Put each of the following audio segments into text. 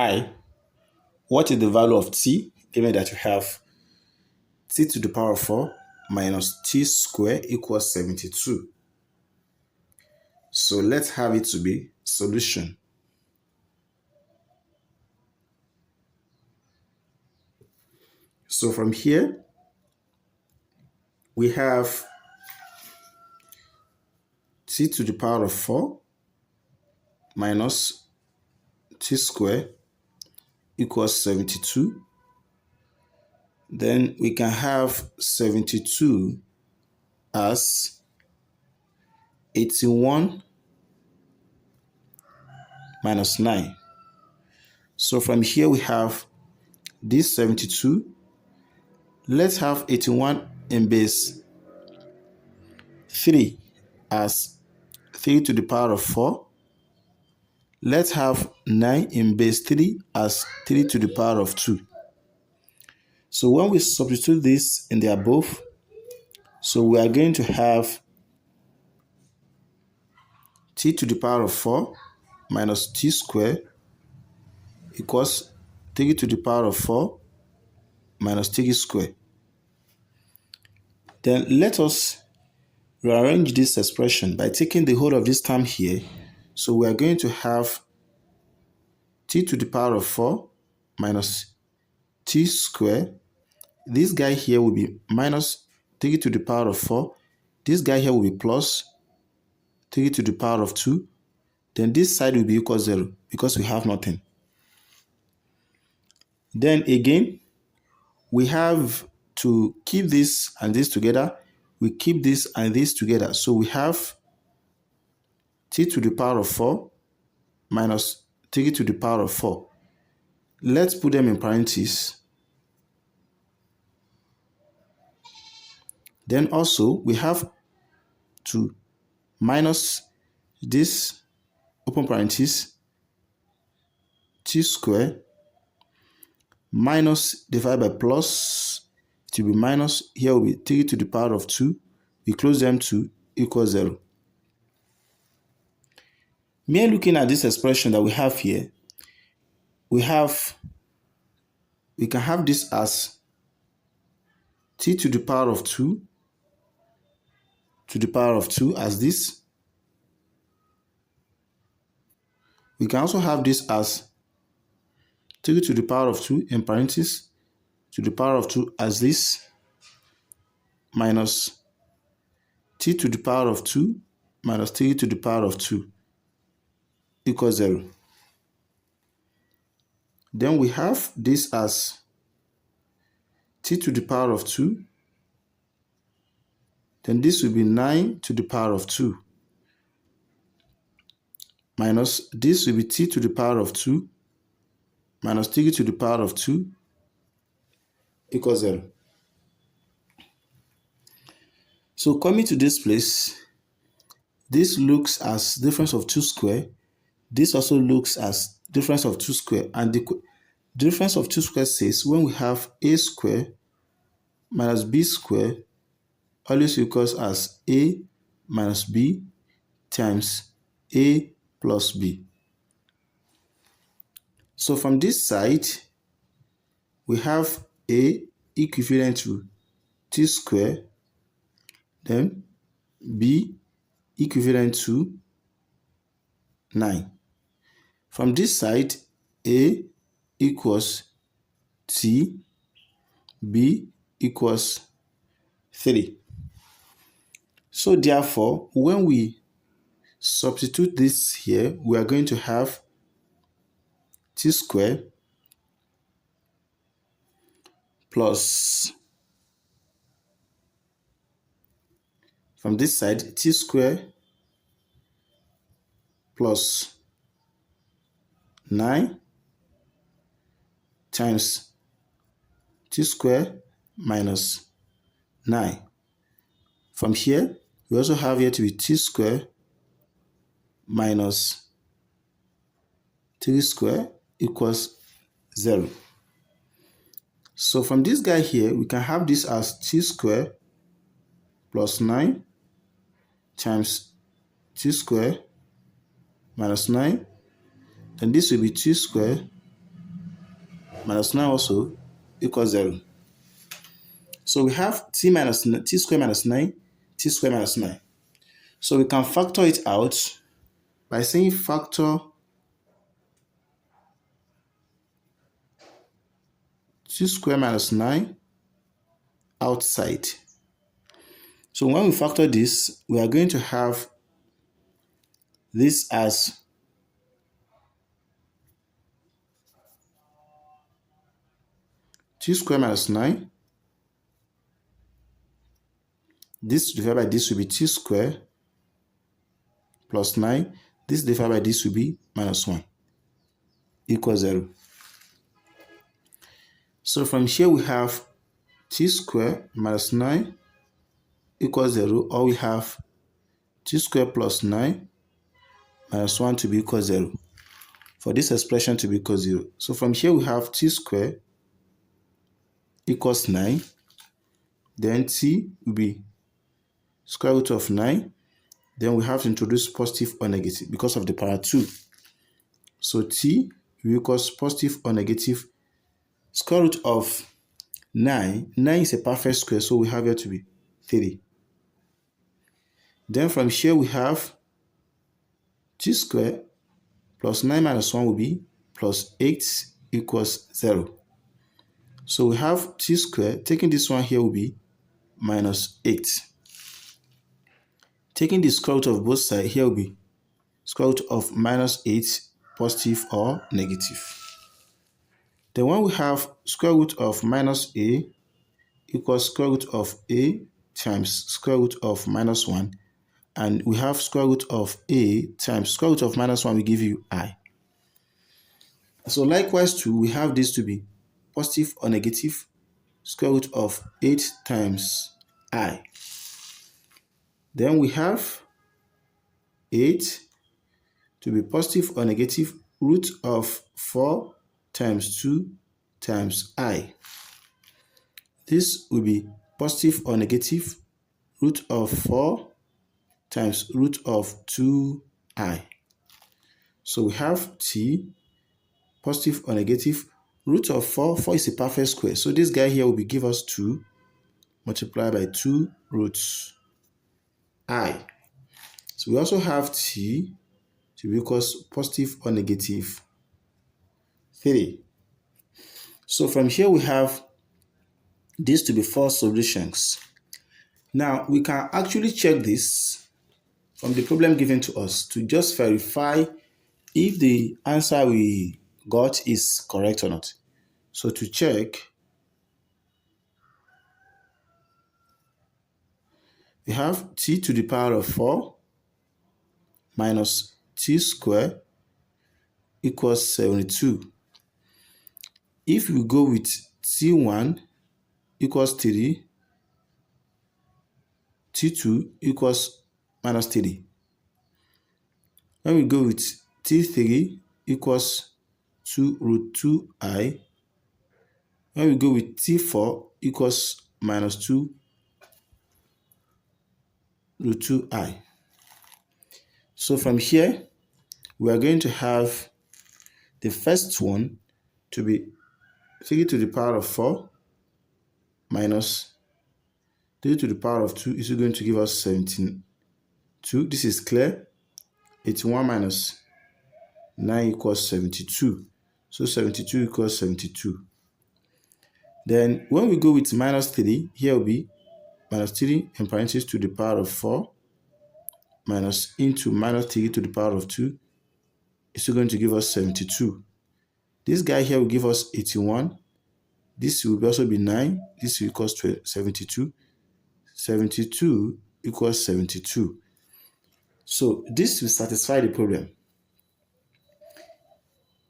I, what is the value of t, given that you have t to the power of 4 minus t squared equals 72. So let's have it to be solution. So from here, we have t to the power of 4 minus t squared equals 72. Then we can have 72 as 81 minus 9. So from here we have this 72. Let's have 81 in base 3 as 3 to the power of 4. Let's have 9 in base 3 as 3 to the power of 2. So when we substitute this in the above, so we are going to have t to the power of 4 minus t squared equals 3 to the power of 4 minus 3 squared. Then let us rearrange this expression by taking the whole of this term here. So we are going to have t to the power of 4 minus t squared. This guy here will be minus 3 to the power of 4. This guy here will be plus 3 to the power of 2. Then this side will be equal to 0 because we have nothing. Then again, we have to keep this and this together. We keep this and this together. So we have t to the power of 4 minus 3 to the power of 4. Let's put them in parentheses. Then also we have to minus this open parenthesis t squared minus divided by plus, it will be minus, here will be 3 to the power of 2. We close them to equal 0. Mere looking at this expression that we have here, we can have this as t to the power of 2 to the power of 2 as this. We can also have this as 3 to the power of 2 in parentheses to the power of 2 as this, minus t to the power of 2 minus 3 to the power of 2 equals 0. Then we have this as t to the power of 2. Then this will be 9 to the power of 2 minus this will be t to the power of 2 minus 3 to the power of 2 equals 0. So coming to this place, this looks as difference of 2 squared. This also looks as difference of 2 squared. And the difference of 2 squared says when we have a squared minus b squared always equals as a minus b times a plus b. So from this side, we have a equivalent to t squared, then b equivalent to 9. From this side, a equals t, b equals 3. So therefore, when we substitute this here, we are going to have t squared plus, from this side, t squared plus 9 times t squared minus 9. From here, we also have here to be t squared minus 3 squared equals 0. So from this guy here, we can have this as t squared plus 9 times t squared minus 9. Then this will be t squared minus 9 also equals 0. So we have t squared minus 9, t squared minus 9. So we can factor it out by saying factor t squared minus 9 outside. So when we factor this, we are going to have this as t squared minus 9. This divided by this will be t squared plus 9. This divided by this will be minus 1 equals 0. So from here we have t squared minus 9 equals 0, or we have t squared plus 9 minus 1 to be equal 0. For this expression to be equal 0. So from here we have t squared equals 9. Then t will be square root of 9. Then we have to introduce positive or negative because of the power 2. So t will equal positive or negative square root of 9. 9 is a perfect square, so we have here to be 3. Then from here we have t squared plus 9 minus 1 will be plus 8 equals 0. So we have t squared, taking this one here will be minus 8. Taking the square root of both sides, here will be square root of minus 8, positive or negative. Then when we have square root of minus a equals square root of a times square root of minus 1, and we have square root of a times square root of minus 1 will give you I. So likewise too, we have this to be positive or negative square root of 8 times I. Then we have 8 to be positive or negative root of 4 times 2 times I. This will be positive or negative root of 4 times root of 2I. So we have t positive or negative root of 4. 4 is a perfect square. So this guy here will be give us 2 multiplied by 2 roots I. So we also have t to be equals positive or negative 3. So from here we have this to be 4 solutions. Now we can actually check this from the problem given to us to just verify if the answer we got is correct or not. So to check, we have t to the power of 4 minus t squared equals 72. If we go with t1 equals 3, t2 equals minus 3. When we go with t3 equals 2 root 2I, when we go with t4 equals minus 2 root 2I. So from here, we are going to have the first one to be 3 to the power of 4 minus 3 to the power of 2 is going to give us 17. 2, this is clear. 81 minus 9 equals 72. So 72 equals 72. Then when we go with minus 3, here will be minus 3 in parentheses to the power of 4 minus into minus 3 to the power of 2 is going to give us 72. This guy here will give us 81. This will also be 9. This will equals 72. 72 equals 72. So this will satisfy the problem.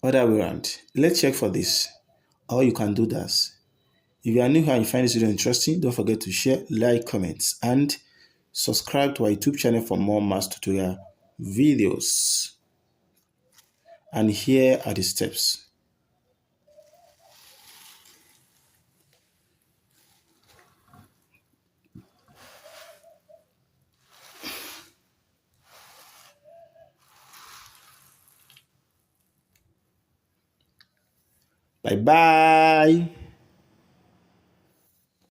Other way around. Let's check for this. Or you can do this. If you are new here and you find this video interesting, don't forget to share, like, comments, and subscribe to our YouTube channel for more math tutorial videos. And here are the steps. Bye bye.